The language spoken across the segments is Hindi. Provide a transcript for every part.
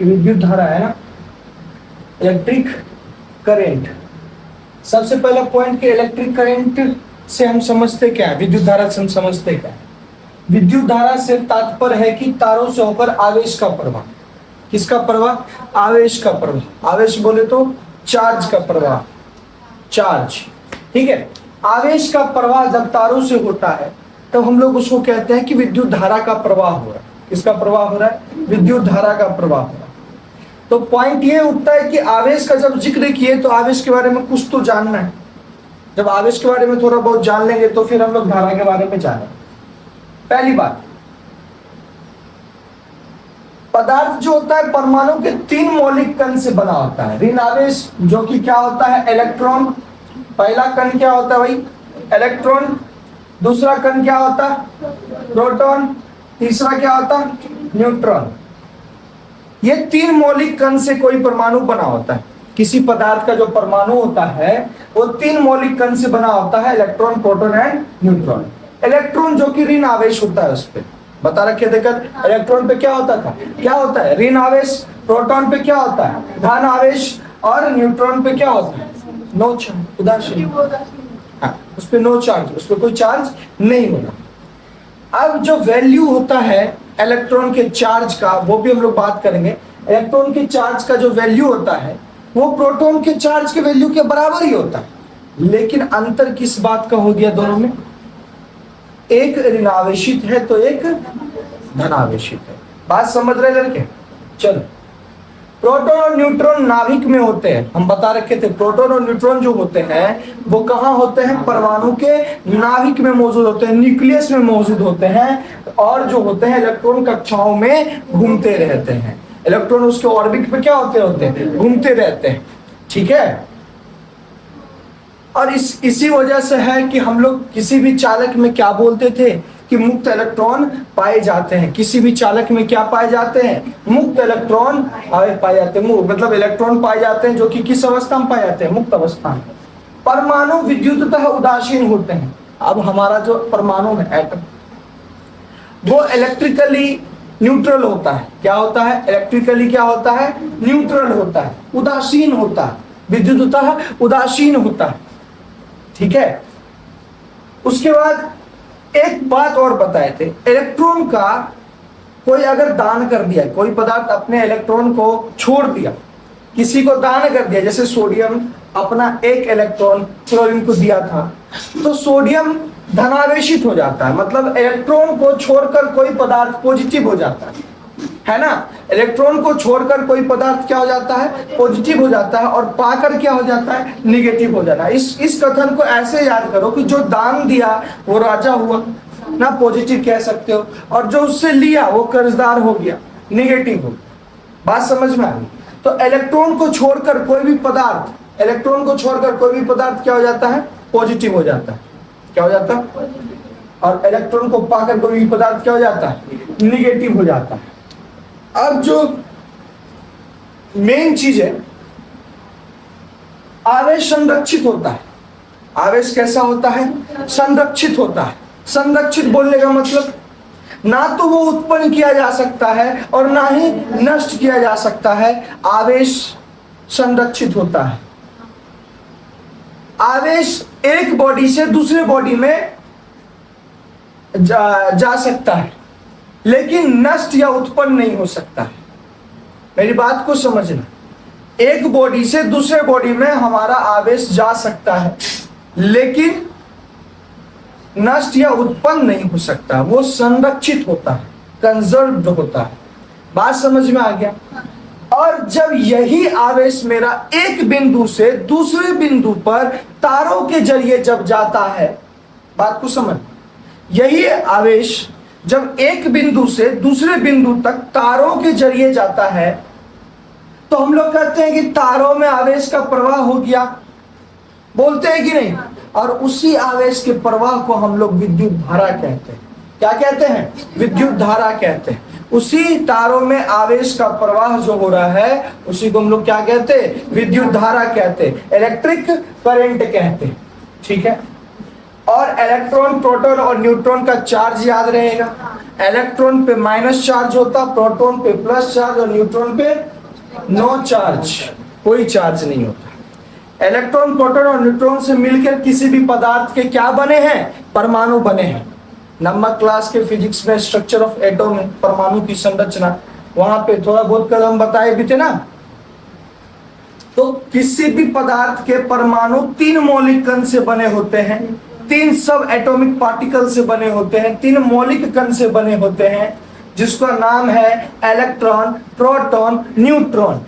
विद्युत धारा है ना, इलेक्ट्रिक करंट। सबसे पहला पॉइंट कि इलेक्ट्रिक करंट से हम समझते क्या है, विद्युत धारा से हम समझते क्या है। विद्युत धारा से तात्पर्य है कि तारों से होकर आवेश का प्रवाह। किसका प्रवाह? आवेश का प्रवाह। आवेश बोले तो चार्ज का प्रवाह, चार्ज, ठीक है। आवेश का प्रवाह जब तारों से होता है तब हम लोग उसको कहते हैं कि विद्युत धारा का प्रवाह हो रहा है। किसका प्रवाह हो रहा है? विद्युत धारा का प्रवाह हो रहा है। तो पॉइंट ये उठता है कि आवेश का जब जिक्र किए तो आवेश के बारे में कुछ तो जानना है। जब आवेश के बारे में थोड़ा बहुत जान लेंगे तो फिर हम लोग धारा के बारे में जानेंगे। पहली बात, पदार्थ जो होता है परमाणु के 3 मौलिक कण से बना होता है। ऋण आवेश जो कि क्या होता है? इलेक्ट्रॉन। पहला कण क्या होता है भाई? इलेक्ट्रॉन। दूसरा कण क्या होता है? प्रोटॉन। तीसरा क्या होता है? न्यूट्रॉन। ये 3 मौलिक कण से कोई परमाणु बना होता है। किसी पदार्थ का जो परमाणु होता है वो 3 मौलिक कण से बना होता है, electron, proton and neutron. Electron जो कि ऋण आवेश होता है, उस पर बता रखे देखकर, इलेक्ट्रॉन पे क्या होता था, क्या होता है? ऋण आवेश। प्रोटॉन पे क्या होता है? धन आवेश। और न्यूट्रॉन पे क्या होता है? नो चार्ज, उदासीन। हाँ, उस पे नो चार्ज, उस पे कोई चार्ज नहीं होगा। अब जो वैल्यू होता है इलेक्ट्रॉन के चार्ज का, वो भी हम लोग बात करेंगे। इलेक्ट्रॉन के चार्ज का जो वैल्यू होता है वो प्रोटॉन के चार्ज के वैल्यू के बराबर ही होता है। लेकिन अंतर किस बात का हो गया दोनों में? एक ऋणावेशित है तो एक धनावेशित है। बात समझ रहे लड़के? चलो, प्रोटॉन और न्यूट्रॉन नाभिक में होते हैं। हम बता रखे थे प्रोटॉन और न्यूट्रॉन जो होते हैं वो कहाँ होते हैं? परमाणु के नाभिक में मौजूद होते हैं, न्यूक्लियस में मौजूद होते हैं। और जो होते हैं इलेक्ट्रॉन कक्षाओं में घूमते रहते हैं। इलेक्ट्रॉन उसके ऑर्बिट पे क्या होते हैं? घूमते रहते हैं, ठीक है। और इसी वजह से है कि हम लोग किसी भी चालक में क्या बोलते थे कि मुक्त इलेक्ट्रॉन पाए जाते हैं। किसी भी चालक में क्या पाए जाते हैं? मुक्त इलेक्ट्रॉन पाए जाते हैं। मतलब इलेक्ट्रॉन पाए जाते हैं जो कि किस अवस्था में पाए जाते हैं? मुक्त अवस्था में। परमाणु विद्युततः उदासीन होते हैं। अब हमारा जो परमाणु है, एटम, वो इलेक्ट्रिकली न्यूट्रल होता है। क्या होता है? इलेक्ट्रिकली क्या होता है? न्यूट्रल होता है, उदासीन होता है, विद्युततः उदासीन होता है, ठीक है। उसके बाद एक बात और बताए थे, इलेक्ट्रॉन का कोई अगर दान कर दिया, कोई पदार्थ अपने इलेक्ट्रॉन को छोड़ दिया, किसी को दान कर दिया, जैसे सोडियम अपना एक इलेक्ट्रॉन क्लोरीन को दिया था, तो सोडियम धनावेशित हो जाता है। मतलब इलेक्ट्रॉन को छोड़कर कोई पदार्थ पॉजिटिव हो जाता है ना। इलेक्ट्रॉन को छोड़कर कोई पदार्थ क्या हो जाता है? पॉजिटिव हो जाता है। और पाकर क्या हो जाता है? निगेटिव हो जाना है। इस कथन को ऐसे याद करो कि जो दान दिया वो राजा हुआ ना, पॉजिटिव कह सकते हो, और जो उससे लिया वो कर्जदार हो गया, निगेटिव हो। बात समझ में आ गई? तो इलेक्ट्रॉन को छोड़कर कोई भी पदार्थ, इलेक्ट्रॉन को छोड़कर कोई भी पदार्थ क्या हो जाता है? पॉजिटिव हो जाता है। क्या हो जाता है? और इलेक्ट्रॉन को पाकर कोई भी पदार्थ क्या हो जाता है? निगेटिव हो जाता है। अब जो मेन चीज है, आवेश संरक्षित होता है। आवेश कैसा होता है? संरक्षित होता है। संरक्षित बोलने का मतलब ना तो वो उत्पन्न किया जा सकता है और ना ही नष्ट किया जा सकता है। आवेश संरक्षित होता है। आवेश एक बॉडी से दूसरे बॉडी में जा सकता है, लेकिन नष्ट या उत्पन्न नहीं हो सकता है। मेरी बात को समझना, एक बॉडी से दूसरे बॉडी में हमारा आवेश जा सकता है, लेकिन नष्ट या उत्पन्न नहीं हो सकता। वो संरक्षित होता है, कंजर्व्ड होता है। बात समझ में आ गया? और जब यही आवेश मेरा एक बिंदु से दूसरे बिंदु पर तारों के जरिए जब जाता है, बात को समझ, यही आवेश जब एक बिंदु से दूसरे बिंदु तक तारों के जरिए जाता है तो हम लोग कहते हैं कि तारों में आवेश का प्रवाह हो गया, बोलते हैं कि नहीं? और उसी आवेश के प्रवाह को हम लोग विद्युत धारा कहते हैं। क्या कहते हैं? विद्युत धारा कहते हैं। उसी तारों में आवेश का प्रवाह जो हो रहा है उसी को हम लोग क्या कहते हैं? विद्युत धारा कहते हैं, इलेक्ट्रिक करंट कहते हैं, ठीक है। और इलेक्ट्रॉन, प्रोटॉन और न्यूट्रॉन का चार्ज याद रहेगा। इलेक्ट्रॉन पे माइनस चार्ज होता, प्रोटॉन पे प्लस चार्ज और न्यूट्रॉन पे नो चार्ज, कोई चार्ज नहीं होता। इलेक्ट्रॉन, प्रोटॉन और न्यूट्रॉन से मिलकर किसी भी पदार्थ के क्या बने हैं? परमाणु बने हैं। नंबर क्लास के फिजिक्स में स्ट्रक्चर ऑफ एटम, परमाणु की संरचना, वहां पे थोड़ा बहुत कल हम बताए भी थे ना। तो किसी भी पदार्थ के परमाणु 3 मौलिक कण से बने होते हैं, 3 सब एटॉमिक पार्टिकल से बने होते हैं, 3 मौलिक कण से बने होते हैं, जिसका नाम है इलेक्ट्रॉन, प्रोटॉन, न्यूट्रॉन।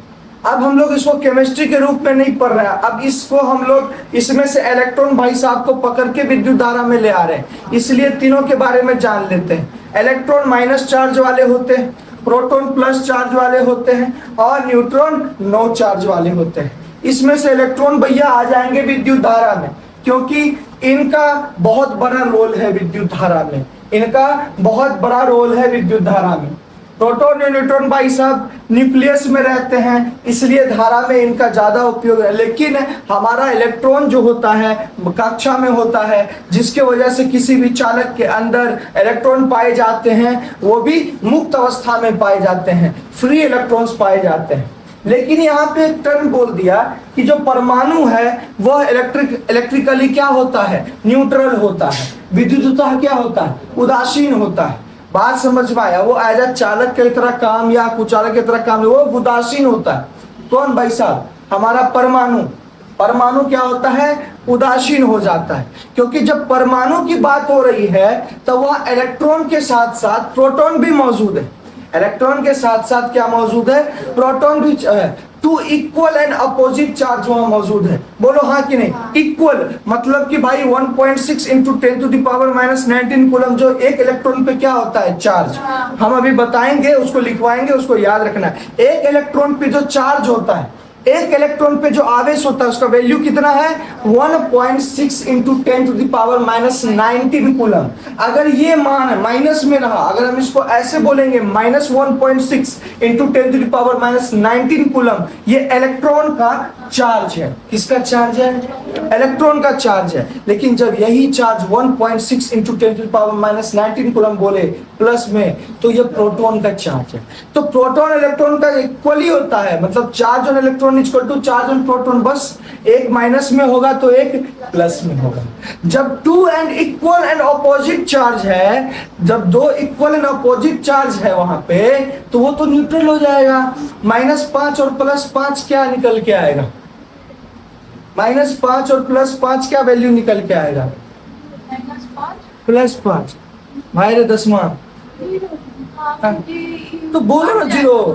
अब हम लोग इसको केमिस्ट्री के रूप में नहीं पढ़ रहे हैं, अब इसको हम लोग इसमें से इलेक्ट्रॉन भाई साहब को पकड़ के विद्युत धारा में ले आ रहे हैं, इसलिए तीनों के बारे में जान लेते हैं। इलेक्ट्रॉन माइनस चार्ज वाले होते हैं, प्रोटॉन प्लस चार्ज वाले होते हैं और न्यूट्रॉन नो चार्ज वाले होते हैं। इसमें से इलेक्ट्रॉन भैया आ जाएंगे विद्युत धारा में, क्योंकि इनका बहुत बड़ा रोल है विद्युत धारा में, इनका बहुत बड़ा रोल है विद्युत धारा में। प्रोटॉन और न्यूट्रॉन भाई साहब न्यूक्लियस में रहते हैं, इसलिए धारा में इनका ज्यादा उपयोग है। लेकिन हमारा इलेक्ट्रॉन जो होता है कक्षा में होता है, जिसके वजह से किसी भी चालक के अंदर इलेक्ट्रॉन पाए जाते हैं, वो भी मुक्त अवस्था में पाए जाते हैं, फ्री इलेक्ट्रॉन्स पाए जाते हैं। लेकिन यहाँ पे एक टर्म बोल दिया कि जो परमाणु है वह इलेक्ट्रिकली क्या होता है? न्यूट्रल होता है। विद्युततः क्या होता है? उदासीन होता है। बात समझ में आया? वो एज अ चालक की तरह काम या कुचालक की तरह काम, वो उदासीन होता है। कौन भाई साहब? हमारा परमाणु। परमाणु क्या होता है? उदासीन हो जाता है, क्योंकि जब परमाणु की बात हो रही है तो वह इलेक्ट्रॉन के साथ साथ प्रोटॉन भी मौजूद है। इलेक्ट्रॉन के साथ साथ क्या मौजूद है? प्रोटॉन भी है। 2 इक्वल एंड अपोजिट चार्ज वहां मौजूद है। बोलो हाँ कि नहीं? इक्वल मतलब कि भाई 1.6 इंटू 10⁻⁻19 कूलम जो एक इलेक्ट्रॉन पे क्या होता है? चार्ज। हम अभी बताएंगे, उसको लिखवाएंगे, उसको याद रखना है। एक इलेक्ट्रॉन पे जो चार्ज होता है, एक इलेक्ट्रॉन पे जो आवेश होता है, उसका वैल्यू कितना है? 1.6 इंटू 10⁻⁻19 कूलम। अगर ये मान माइनस में रहा, अगर हम इसको ऐसे बोलेंगे -1.6 इंटू 10⁻⁻19 कूलम, ये इलेक्ट्रॉन का चार्ज है। किसका चार्ज है? इलेक्ट्रॉन का चार्ज है। लेकिन जब यही चार्ज 1.6 इंटू 10⁻⁻19 कूलम बोले प्लस में, तो ये प्रोटॉन का चार्ज है। तो प्रोटॉन इलेक्ट्रॉन का इक्वल ही होता है, मतलब charge on electron equal to charge on proton, बस एक माइनस में होगा तो एक प्लस में होगा। जब 2 and equal and opposite charge है, जब 2 इक्वल एंड अपोजिट चार्ज है वहां पे, तो वो तो न्यूट्रल हो जाएगा। -5 और +5 क्या निकल के आएगा? -5 और +5 क्या वैल्यू निकल के आएगा? +5। भाई रे 10वां तो बोलो ना 0।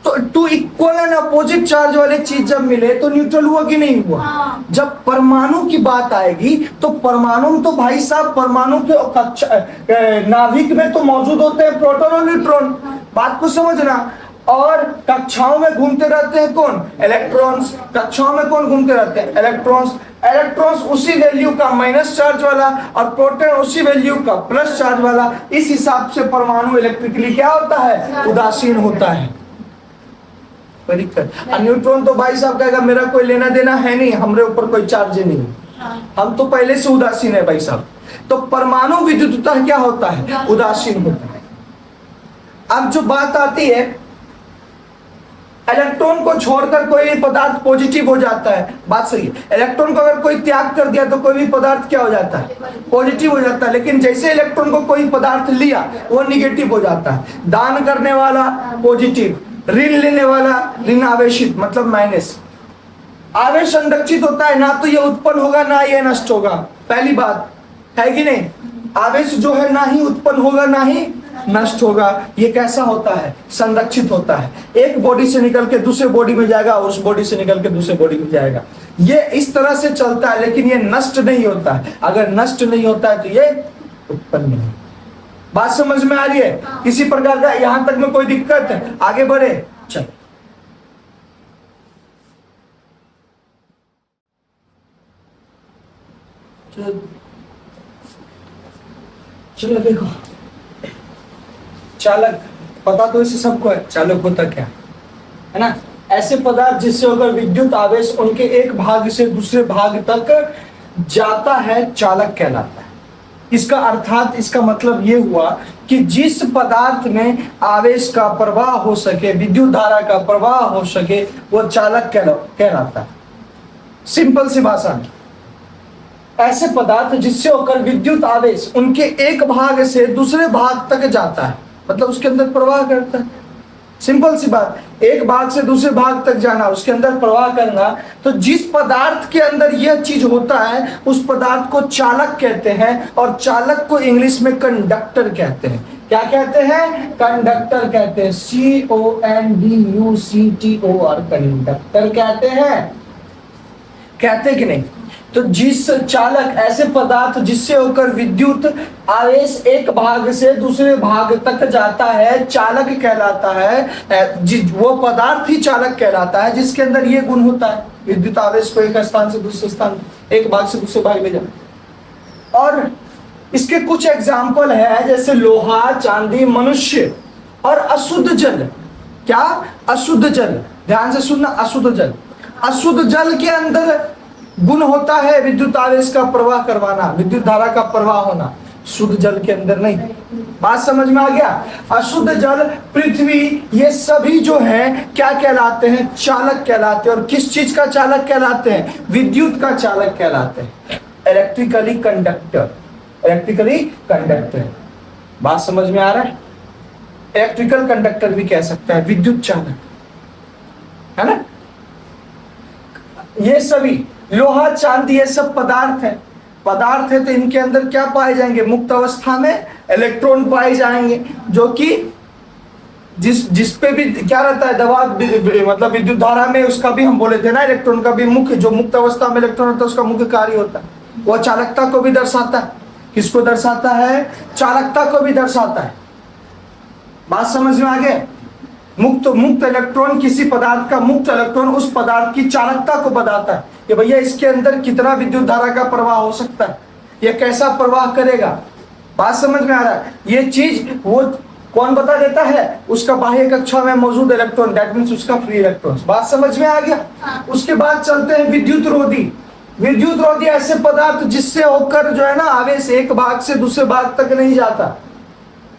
तो 2 इक्वल एंड अपोजिट चार्ज वाले चीज जब मिले तो न्यूट्रल हुआ कि नहीं हुआ? जब परमाणु की बात आएगी तो परमाणु तो भाई साहब परमाणु के नाभिक में तो मौजूद होते हैं प्रोटॉन और न्यूट्रॉन। बात को समझना। और कक्षाओं में घूमते रहते हैं कौन? इलेक्ट्रॉन्स। कक्षाओं में कौन घूमते रहते हैं? इलेक्ट्रॉन्स। इलेक्ट्रॉन्स उसी वैल्यू का माइनस चार्ज वाला और प्रोटॉन उसी वैल्यू का प्लस चार्ज वाला। इस हिसाब से परमाणु इलेक्ट्रिकली क्या होता है? उदासीन होता है। दिक्कत। और न्यूट्रॉन तो भाई साहब कहेगा मेरा कोई लेना देना है नहीं, हमारे ऊपर कोई चार्ज नहीं, हम तो पहले से उदासीन है भाई साहब। तो परमाणु विद्युततः क्या होता है? उदासीन होता है। अब जो बात आती है, इलेक्ट्रॉन को छोड़कर कोई भी पदार्थ पॉजिटिव हो जाता है। बात सही है। इलेक्ट्रॉन को अगर कोई त्याग कर दिया तो कोई भी पदार्थ क्या हो जाता है? पॉजिटिव हो जाता है। लेकिन जैसे इलेक्ट्रॉन को कोई पदार्थ लिया वो निगेटिव हो जाता है। दान करने वाला पॉजिटिव, ऋण लेने वाला ऋण आवेशित मतलब माइनस। आवेश संरक्षित होता है, ना तो ये उत्पन्न होगा ना ये नष्ट होगा। पहली बात है कि नहीं? आवेश जो है ना ही उत्पन्न होगा ना ही नष्ट होगा। ये कैसा होता है? संरक्षित होता है। एक बॉडी से निकल के दूसरे बॉडी में जाएगा और उस बॉडी से निकल के दूसरे बॉडी में जाएगा। ये इस तरह से चलता है, लेकिन ये नष्ट नहीं होता है। अगर नष्ट नहीं होता है तो ये उत्पन्न नहीं। बात समझ में आ रही है? किसी प्रकार का यहां तक में कोई दिक्कत है? आगे बढ़े। चलो चलो देखो, चालक पता तो इसे सबको है। चालक होता क्या है ना? ऐसे पदार्थ जिससे होकर विद्युत आवेश उनके एक भाग से दूसरे भाग तक जाता है चालक कहलाता है। इसका अर्थात इसका मतलब ये हुआ कि जिस पदार्थ में आवेश का प्रवाह हो सके, विद्युत धारा का प्रवाह हो सके, वो चालक कहलाता है। सिंपल सी भाषा में ऐसे पदार्थ जिससे होकर विद्युत आवेश उनके एक भाग से दूसरे भाग तक जाता है, मतलब उसके अंदर प्रवाह करता है। सिंपल सी बात, एक भाग से दूसरे भाग तक जाना, उसके अंदर प्रवाह करना। तो जिस पदार्थ के अंदर यह चीज होता है उस पदार्थ को चालक कहते हैं, और चालक को इंग्लिश में कंडक्टर कहते हैं। क्या कहते हैं? कंडक्टर कहते हैं। CONDUCTOR, कंडक्टर कहते हैं। कहते कि नहीं? तो जिस चालक, ऐसे पदार्थ जिससे होकर विद्युत आवेश एक भाग से दूसरे भाग तक जाता है, चालक कहलाता है। वो पदार्थ ही चालक कहलाता है जिसके अंदर ये गुण होता है, विद्युत आवेश को एक स्थान से दूसरे स्थान, एक भाग से दूसरे भाग ले जाना। और इसके कुछ एग्जाम्पल है, जैसे लोहा, चांदी, मनुष्य और अशुद्ध जल। क्या? अशुद्ध जल। ध्यान से सुनना, अशुद्ध जल। अशुद्ध जल के अंदर गुण होता है विद्युत आवेश का प्रवाह करवाना, विद्युत धारा का प्रवाह होना, शुद्ध जल के अंदर नहीं। बात समझ में आ गया? अशुद्ध जल, पृथ्वी, ये सभी जो है क्या कहलाते हैं? चालक कहलाते हैं। और किस चीज का चालक कहलाते हैं? विद्युत का चालक कहलाते हैं। Electrically conductor, electrically conductor. बात समझ में आ रहा है? इलेक्ट्रिकल कंडक्टर भी कह सकता है, विद्युत चालक, है ना? ये सभी लोहा, चांदी, ये सब पदार्थ है। पदार्थ है तो इनके अंदर क्या पाए जाएंगे? मुक्त अवस्था में इलेक्ट्रॉन पाए जाएंगे, जो कि जिस पे भी क्या रहता है दबाव, मतलब विद्युत धारा में, उसका भी हम बोले थे ना, इलेक्ट्रॉन का भी मुख्य, जो मुक्त अवस्था में इलेक्ट्रॉन होता है उसका मुख्य कार्य होता है, वो चालकता को भी दर्शाता है। किसको दर्शाता है? चालकता को भी दर्शाता है। बात समझ में आ गया? मुक्त इलेक्ट्रॉन, किसी पदार्थ का मुक्त इलेक्ट्रॉन उस पदार्थ की चालकता को बताता है कि भैया इसके अंदर कितना विद्युत धारा का प्रवाह हो सकता है, यह कैसा प्रवाह करेगा। बात समझ में आ रहा है? ये चीज वो कौन बता देता है? उसका बाह्य कक्षा में मौजूद इलेक्ट्रॉन, दैट मींस उसका फ्री इलेक्ट्रॉन। बात समझ में आ गया? उसके बाद चलते हैं विद्युत रोधी। विद्युत रोधी ऐसे पदार्थ जिससे होकर जो है ना आवेश एक भाग से दूसरे भाग तक नहीं जाता,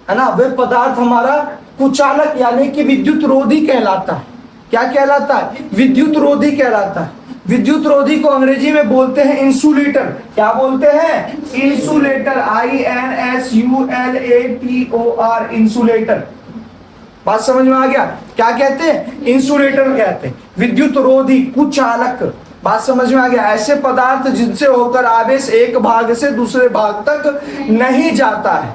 है ना, वे पदार्थ हमारा कुचालक यानी कि विद्युत रोधी कहलाता है। क्या कहलाता है? विद्युत रोधी कहलाता है। विद्युत रोधी को अंग्रेजी में बोलते हैं इंसुलेटर। क्या बोलते हैं? Insulator, INSULATOR, insulator. बात समझ में आ गया? क्या कहते हैं? इंसुलेटर कहते हैं। विद्युत रोधी, कुचालक। बात समझ में आ गया? ऐसे पदार्थ जिनसे होकर आवेश एक भाग से दूसरे भाग तक नहीं जाता है,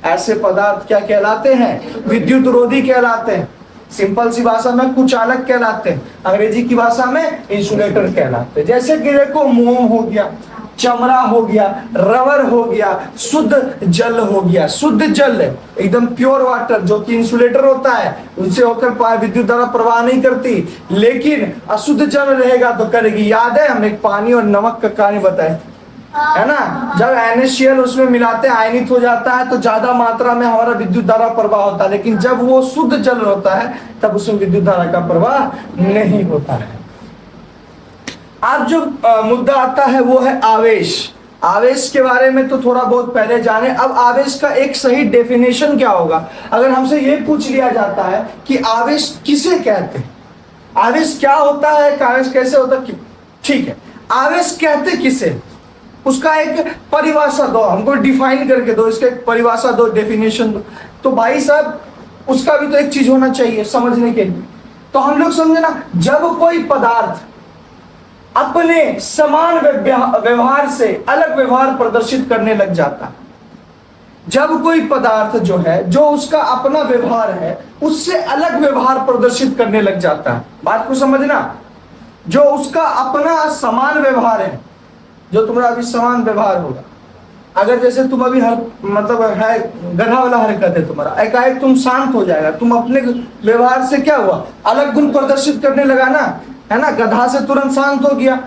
ऐसे पदार्थ क्या कहलाते हैं? विद्युत रोधी कहलाते हैं। सिंपल सी भाषा में कुचालक कहलाते हैं, अंग्रेजी की भाषा में इंसुलेटर कहलाते हैं। जैसे कि देखो, मोम हो गया, चमड़ा हो गया, रबर हो गया, शुद्ध जल हो गया। शुद्ध जल एकदम प्योर वाटर जो कि इंसुलेटर होता है, उनसे होकर विद्युत धारा प्रवाह नहीं करती, लेकिन अशुद्ध जल रहेगा तो करेगी। याद है हम एक पानी और नमक का कहानी बताए, है ना? जब NaCl उसमें मिलाते हैं, आयनित हो जाता है, तो ज्यादा मात्रा में हमारा विद्युत धारा प्रवाह होता है, लेकिन जब वो शुद्ध जल होता है तब उसमें विद्युत धारा का प्रवाह नहीं होता है। अब जो मुद्दा आता है वो है आवेश। आवेश के बारे में तो थोड़ा बहुत पहले जाने। अब आवेश का एक सही डेफिनेशन क्या होगा? अगर हमसे ये पूछ लिया जाता है कि आवेश किसे कहते हैं, आवेश क्या होता है, आवेश कैसे होता है, ठीक है, आवेश कहते किसे, उसका एक परिभाषा दो, हमको डिफाइन करके दो, इसका एक परिभाषा दो, डेफिनेशन दो। तो भाई साहब उसका भी तो एक चीज होना चाहिए समझने के लिए। तो हम लोग समझे ना, जब कोई पदार्थ अपने समान व्यवहार से अलग व्यवहार प्रदर्शित करने लग जाता, जब कोई पदार्थ जो है, जो उसका अपना व्यवहार है उससे अलग व्यवहार प्रदर्शित करने लग जाता है, बात को समझना, जो उसका अपना समान व्यवहार है, जो तुम्हारा अभी समान व्यवहार होगा, अगर जैसे तुम अभी मतलब है गधा वाला हरकत है तुम्हारा, एकाएक तुम शांत हो जाएगा, तुम अपने व्यवहार से क्या हुआ, अलग गुण प्रदर्शित करने लगा ना, है ना, गधा से तुरंत शांत हो गया,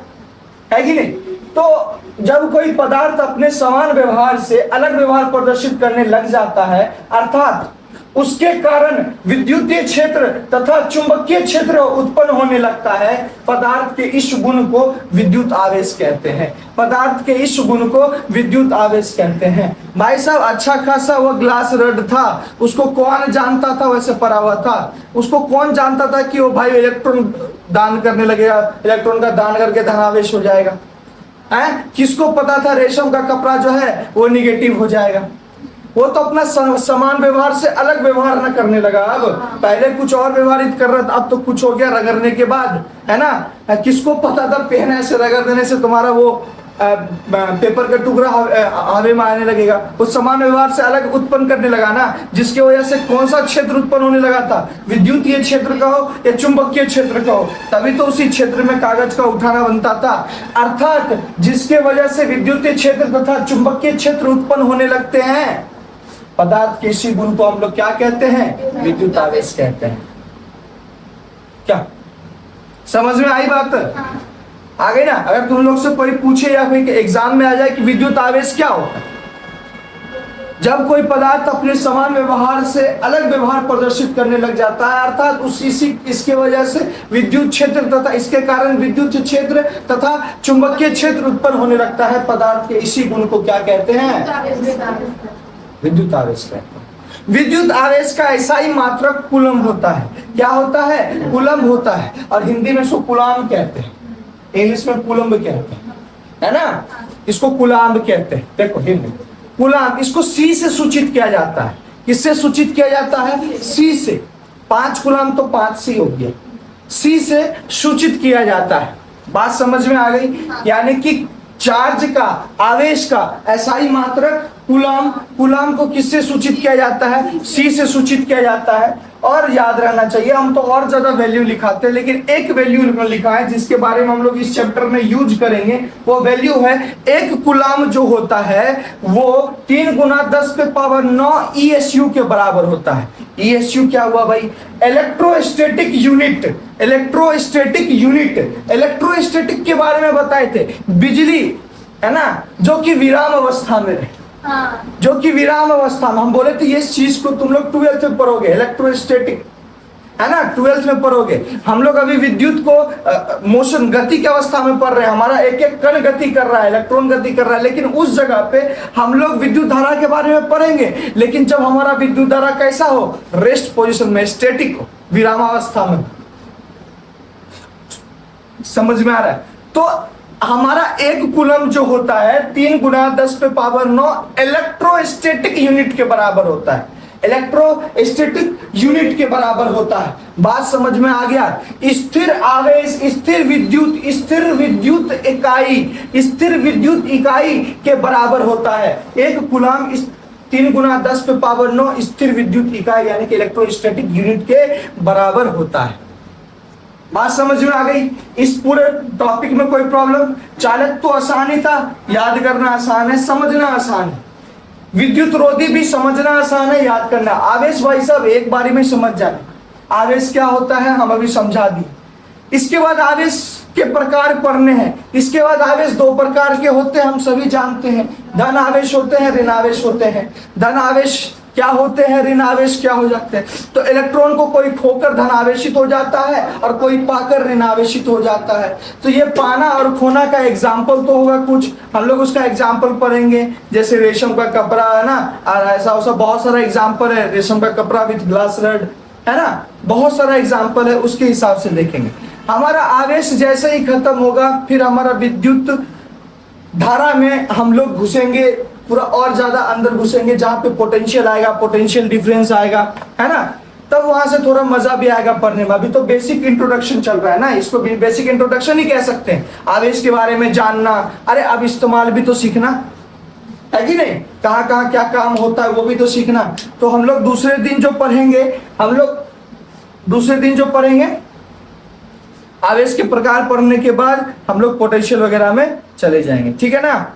है कि नहीं। तो जब कोई पदार्थ अपने समान व्यवहार से अलग व्यवहार प्रदर्शित करने लग जाता है, अर्थात उसके कारण विद्युतीय क्षेत्र तथा चुंबकीय क्षेत्र उत्पन्न होने लगता है। पदार्थ के इस गुण को विद्युत आवेश कहते हैं। पदार्थ के इस गुण को विद्युत आवेश कहते हैं। भाई साहब, अच्छा खासा वो ग्लास रड था, उसको कौन जानता था? वैसे पड़ा हुआ था, उसको कौन जानता था कि वो भाई इलेक्ट्रॉन दान करने लगेगा, इलेक्ट्रॉन का दान करके धनावेश हो जाएगा? किसको पता था रेशम का कपड़ा जो है वो निगेटिव हो जाएगा? वो तो अपना समान व्यवहार से अलग व्यवहार ना करने लगा। अब पहले कुछ और व्यवहारित कर रहा था, अब तो कुछ हो गया रगड़ने के बाद, है ना। किसको पता था पेन ऐसे रगड़ देने से तुम्हारा वो पेपर का टुकड़ा हवा में आने लगेगा? वो समान व्यवहार से अलग उत्पन्न करने लगा ना, जिसकी वजह से कौन सा क्षेत्र उत्पन्न होने लगा था? विद्युतीय क्षेत्र का हो या चुंबकीय क्षेत्र का हो, तभी तो उसी क्षेत्र में कागज का उठाना बनता था। अर्थात जिसके वजह से विद्युतीय क्षेत्र तथा चुंबकीय क्षेत्र उत्पन्न होने लगते हैं, पदार्थ के इसी गुण को हम लोग क्या कहते हैं? विद्युत आवेश कहते हैं। क्या समझ में आई बात? आ गई ना? अगर तुम लोग से कोई पूछे या फिर एग्जाम में आ जाए कि विद्युत आवेश क्या होता है, जब कोई पदार्थ अपने समान व्यवहार से अलग व्यवहार प्रदर्शित करने लग जाता है, अर्थात इसके वजह से विद्युत क्षेत्र तथा इसके कारण विद्युत क्षेत्र तथा चुंबकीय क्षेत्र उत्पन्न होने लगता है। पदार्थ के इसी गुण को क्या कहते हैं? विद्युत आवेश कहते हैं। विद्युत आवेश का ऐसा ही मात्रक कूलम्ब होता है। क्या होता है? कूलम्ब होता है। और हिंदी में इसको कूलाम कहते हैं, इंग्लिश में कूलम्ब कहते हैं, है ना। इसको कूलाम्ब कहते हैं। देखो हिंदी कूलाम्ब, इसको सी से सूचित किया जाता है। किससे सूचित किया जाता है? सी से। 5 कूलाम्ब तो 5 सी हो गया, सी से सूचित किया जाता है। बात समझ में आ गई? यानी कि चार्ज का, आवेश का एसआई मात्रक कूलम्ब। कूलम्ब को किससे सूचित किया जाता है? सी से सूचित किया जाता है। और याद रहना चाहिए, हम तो और ज्यादा वैल्यू लिखाते हैं, लेकिन एक वैल्यू लिखा है जिसके बारे में हम लोग इस चैप्टर में यूज करेंगे। वो वैल्यू है, एक कूलम्ब जो होता है वो 3 × 10⁻⁹ ESU के बराबर होता है। ESU क्या हुआ भाई? Electrostatic unit. Electrostatic unit, electrostatic के बारे में बताए थे। बिजली, है ना, जो कि विराम अवस्था में रहे, जो कि विराम अवस्था में, हम बोले थे ये चीज को तुम लोग 12th में पढ़ोगे, इलेक्ट्रोस्टैटिक, है ना, 12th में पढ़ोगे। हम लोग अभी विद्युत को मोशन, गति की अवस्था में पढ़ रहे हैं। हमारा एक एक कण गति कर रहा है, इलेक्ट्रॉन गति कर रहा है, लेकिन उस जगह पे हम लोग विद्युत धारा के बारे में पढ़ेंगे। लेकिन जब हमारा विद्युत धारा कैसा हो? रेस्ट पोजिशन में, स्टैटिक हो, विरामावस्था में। समझ में आ रहा है? तो हमारा एक कूलम्ब जो होता है 3 × 10⁻⁹ इलेक्ट्रोस्टैटिक यूनिट के बराबर होता है। इलेक्ट्रोस्टैटिक यूनिट के बराबर होता है। बात समझ में आ गया? स्थिर आवेश, स्थिर विद्युत इकाई के बराबर होता है। एक कूलम्ब 3 × 10⁻⁹ स्थिर विद्युत इकाई यानी कि इलेक्ट्रोस्टैटिक यूनिट के बराबर होता है। बात समझ में आ गई? इस पूरे टॉपिक में कोई प्रॉब्लम? चालक तो आसान ही था, याद करना आसान है, समझना आसान है। विद्युत रोधी भी समझना आसान है, याद करना। आवेश भाई साहब एक बारी में समझ जाए आवेश क्या होता है, हम अभी समझा दिए। इसके बाद आवेश के प्रकार पढ़ने हैं। इसके बाद आवेश 2 प्रकार के होते हैं, हम सभी जानते हैं। धन आवेश होते हैं, ऋण आवेश होते हैं। धन आवेश क्या होते हैं, ऋण आवेश क्या हो जाते हैं? तो इलेक्ट्रॉन को कोई खोकर धन आवेशित हो जाता है और कोई पाकर ऋण आवेशित हो जाता है। तो ये पाना और खोना का एग्जाम्पल तो होगा कुछ, हम लोग उसका एग्जाम्पल पढ़ेंगे। जैसे रेशम का कपड़ा, है ना, और ऐसा वैसा बहुत सारा एग्जाम्पल है। रेशम का कपड़ा विथ ग्लास रड, है ना, बहुत सारा एग्जाम्पल है, उसके हिसाब से देखेंगे। हमारा आवेश जैसे ही खत्म होगा, फिर हमारा विद्युत धारा में हम लोग घुसेंगे, पूरा और ज्यादा अंदर घुसेंगे, जहां पे पोटेंशियल आएगा, पोटेंशियल डिफरेंस आएगा, है ना। तब वहां से थोड़ा मजा भी आएगा पढ़ने में। अभी तो बेसिक इंट्रोडक्शन चल रहा है ना, इसको भी बेसिक इंट्रोडक्शन ही कह सकते हैं। आवेश के बारे में जानना, अरे अब इस्तेमाल भी तो सीखना है कि नहीं? कहाँ कहाँ क्या काम होता है वो भी तो सीखना। तो हम लोग दूसरे दिन जो पढ़ेंगे आवेश के प्रकार पढ़ने के बाद हम लोग पोटेंशियल वगैरह में चले जाएंगे, ठीक है ना।